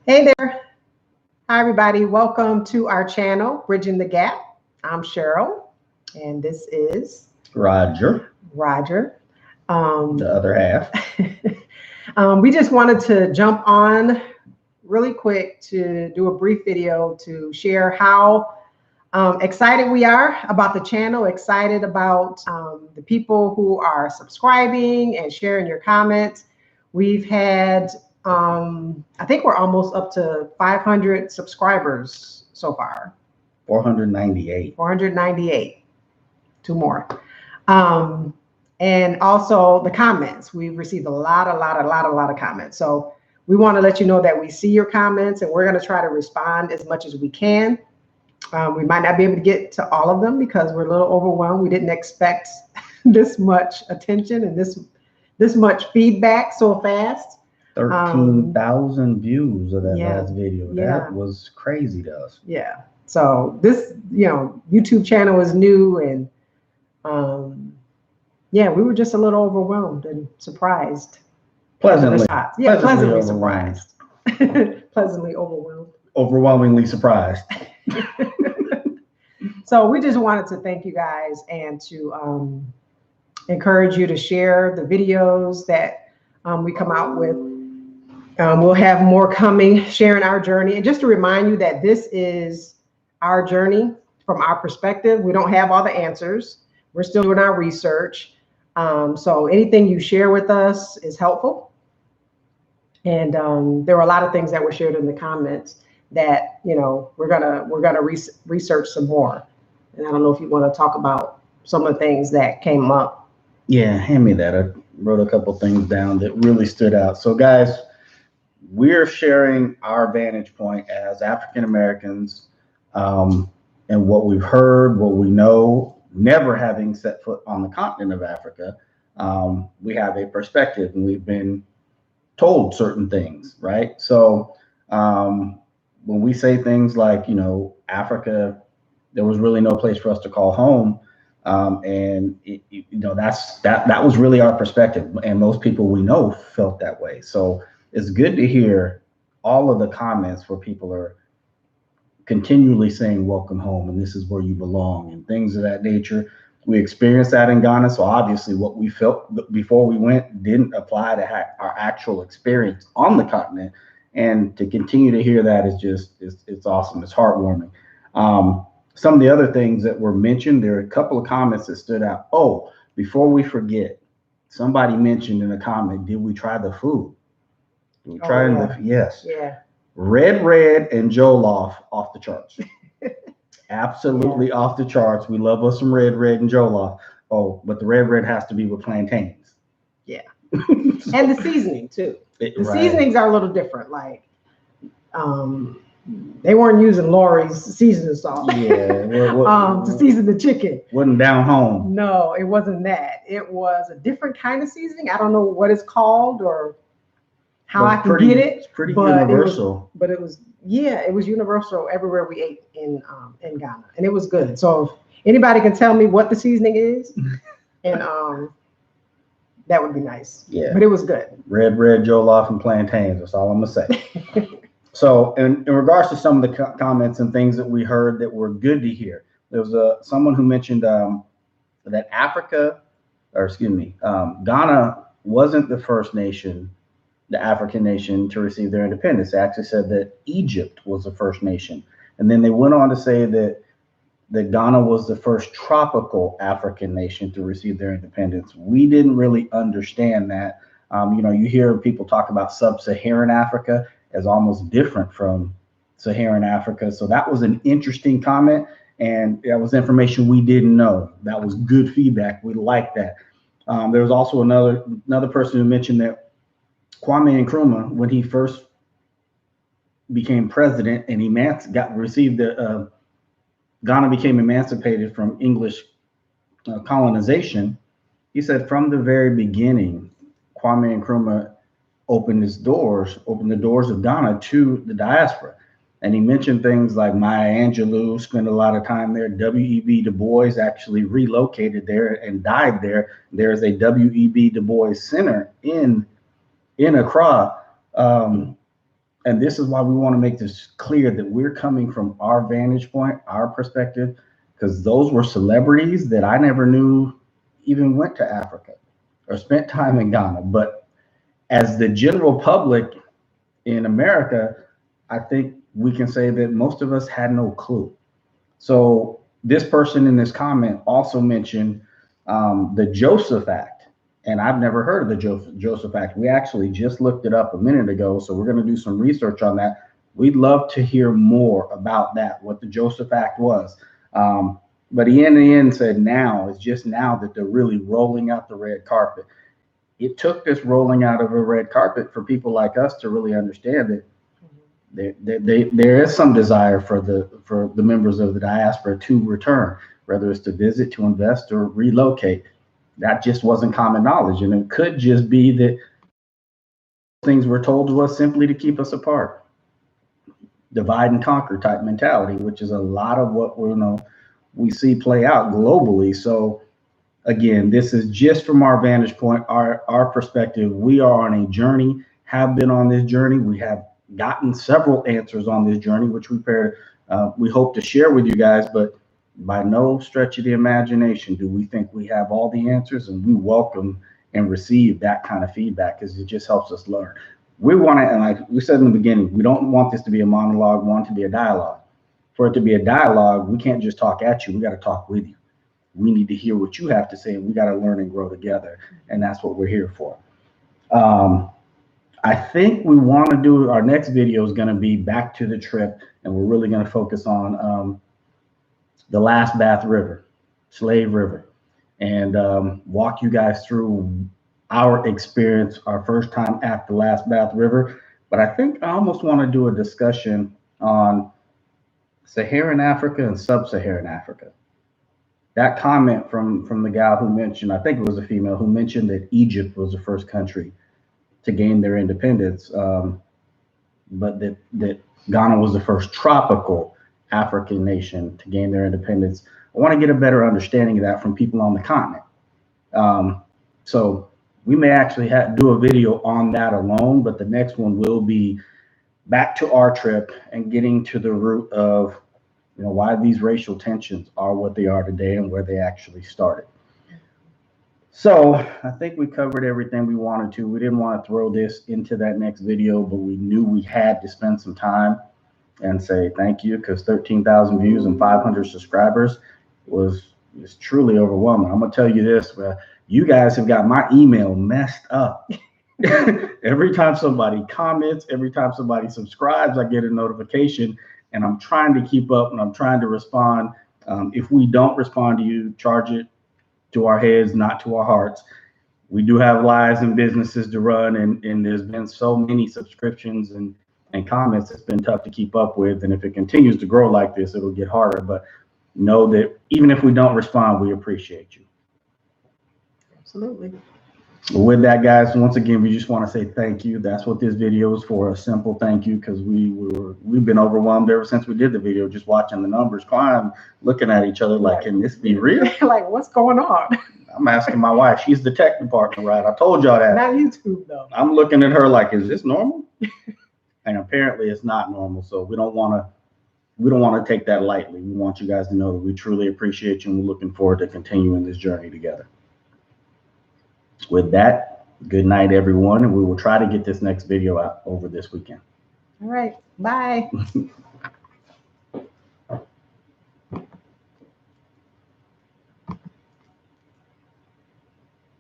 Hey there. Hi, everybody. Welcome to our channel, Bridging the Gap. I'm Cheryl, and this is Roger, Roger. the Um, other half. we just wanted to jump on really quick to do a brief video to share how excited we are about the channel, excited about the people who are subscribing and sharing your comments. We've had, I think we're almost up to 500 subscribers so far. 498. 498, two more. Um, and also the comments. We've received a lot of comments. So we want to let you know that we see your comments and we're going to try to respond as much as we can. We might not be able to get to all of them because we're a little overwhelmed. We didn't expect this much attention and this much feedback so fast. 13,000 views of that Yeah, last video. yeah. That was crazy to us. Yeah. So this, YouTube channel is new and yeah, we were just a little overwhelmed and surprised. Pleasantly. Yeah, pleasantly overwhelmed. surprised. Pleasantly overwhelmed. Overwhelmingly surprised. So we just wanted to thank you guys and to encourage you to share the videos that we come out with. We'll have more coming, sharing our journey. And just to remind you that this is our journey from our perspective. We don't have all the answers. We're still doing our research. So anything you share with us is helpful. And there were a lot of things that were shared in the comments that, we're gonna research some more. And I don't know if you want to talk about some of the things that came up. Yeah, hand me that. I wrote a couple things down that really stood out. So, guys, we're sharing our vantage point as African Americans, and what we've heard, what we know, never having set foot on the continent of Africa. We have a perspective and we've been told certain things, right? So when we say things like, Africa, there was really no place for us to call home. And that was really our perspective, and most people we know felt that way. So it's good to hear all of the comments where people are continually saying welcome home and this is where you belong and things of that nature. We experienced that in Ghana, so obviously what we felt before we went didn't apply to our actual experience on the continent. And to continue to hear that is just it's awesome. It's heartwarming. Some of the other things that were mentioned, there are a couple of comments that stood out. Oh, before we forget, somebody mentioned in a comment, did we try the food? Did we try yes. Yeah. Red and Jollof off the charts. Absolutely off the charts. We love us some red and Jollof. Oh, but the red has to be with plantains. Yeah. And the seasoning too. The seasonings are a little different. Like they weren't using Lori's seasoning salt. Yeah. To season the chicken. Wasn't down home. No, it wasn't that. It was a different kind of seasoning. I don't know what it's called or how I can get it. It's pretty universal. It was universal everywhere we ate in Ghana, and it was good. So if anybody can tell me what the seasoning is, and that would be nice. Yeah. But it was good. Red Jollof and plantains. That's all I'm gonna say. So, in regards to some of the comments and things that we heard that were good to hear, there was someone who mentioned that Ghana wasn't the first nation, the African nation, to receive their independence. They actually said that Egypt was the first nation. And then they went on to say that Ghana was the first tropical African nation to receive their independence. We didn't really understand that. You hear people talk about sub-Saharan Africa as almost different from Saharan Africa. So that was an interesting comment, and that was information we didn't know. That was good feedback. We liked that. There was also another person who mentioned that Kwame Nkrumah, when he first became president and Ghana became emancipated from English colonization, he said from the very beginning, Kwame Nkrumah opened the doors of Ghana to the diaspora. And he mentioned things like Maya Angelou spent a lot of time there. W.E.B. Du Bois actually relocated there and died there. There's a W.E.B. Du Bois Center in Accra. and this is why we want to make this clear that we're coming from our vantage point, our perspective, because those were celebrities that I never knew even went to Africa or spent time in Ghana. But as the general public in America, I think we can say that most of us had no clue. So this person in this comment also mentioned the Joseph Act, and I've never heard of the Joseph Act. We actually just looked it up a minute ago, so we're going to do some research on that. We'd love to hear more about that, what the Joseph Act was. But he in the end said now, it's just now that they're really rolling out the red carpet. It took this rolling out of a red carpet for people like us to really understand that there is some desire for the members of the diaspora to return, whether it's to visit, to invest, or relocate. That just wasn't common knowledge, and it could just be that things were told to us simply to keep us apart. Divide and conquer type mentality, which is a lot of what we see play out globally. So again, this is just from our vantage point, our perspective. We are on a journey, have been on this journey. We have gotten several answers on this journey, which we hope to share with you guys, but by no stretch of the imagination do we think we have all the answers, and we welcome and receive that kind of feedback because it just helps us learn. We want to, and like we said in the beginning, we don't want this to be a monologue, we want it to be a dialogue. For it to be a dialogue, we can't just talk at you, we got to talk with you. We need to hear what you have to say, and we got to learn and grow together, and that's what we're here for. I think we want to do, our next video is going to be back to the trip, and we're really going to focus on the Last Bath River, Slave River, and walk you guys through our experience, our first time at the Last Bath River. But I think I almost want to do a discussion on Saharan Africa and Sub-Saharan Africa. That comment from the gal who mentioned, I think it was a female, who mentioned that Egypt was the first country to gain their independence, but that Ghana was the first tropical African nation to gain their independence. I want to get a better understanding of that from people on the continent. So we may actually do a video on that alone, but the next one will be back to our trip and getting to the root of why these racial tensions are what they are today and where they actually started. So I think we covered everything we wanted to. We didn't want to throw this into that next video, but we knew we had to spend some time and say thank you, because 13,000 views and 500 subscribers is truly overwhelming. I'm gonna tell you this, you guys have got my email messed up. Every time somebody comments, every time somebody subscribes, I get a notification, and I'm trying to keep up and I'm trying to respond. If we don't respond to you, charge it to our heads, not to our hearts. We do have lives and businesses to run, and there's been so many subscriptions and comments, it's been tough to keep up with. And if it continues to grow like this, it'll get harder. But know that even if we don't respond, we appreciate you. Absolutely. With that, guys, once again, we just want to say thank you. That's what this video is for, a simple thank you, because we've been overwhelmed ever since we did the video, just watching the numbers climb, looking at each other like, can this be real? Like, what's going on? I'm asking my wife. She's the tech department, right? I told y'all that. Not YouTube, though. I'm looking at her like, is this normal? And apparently it's not normal. So we don't want to take that lightly. We want you guys to know that we truly appreciate you, and we're looking forward to continuing this journey together. With that, good night, everyone, and we will try to get this next video out over this weekend. All right. Bye.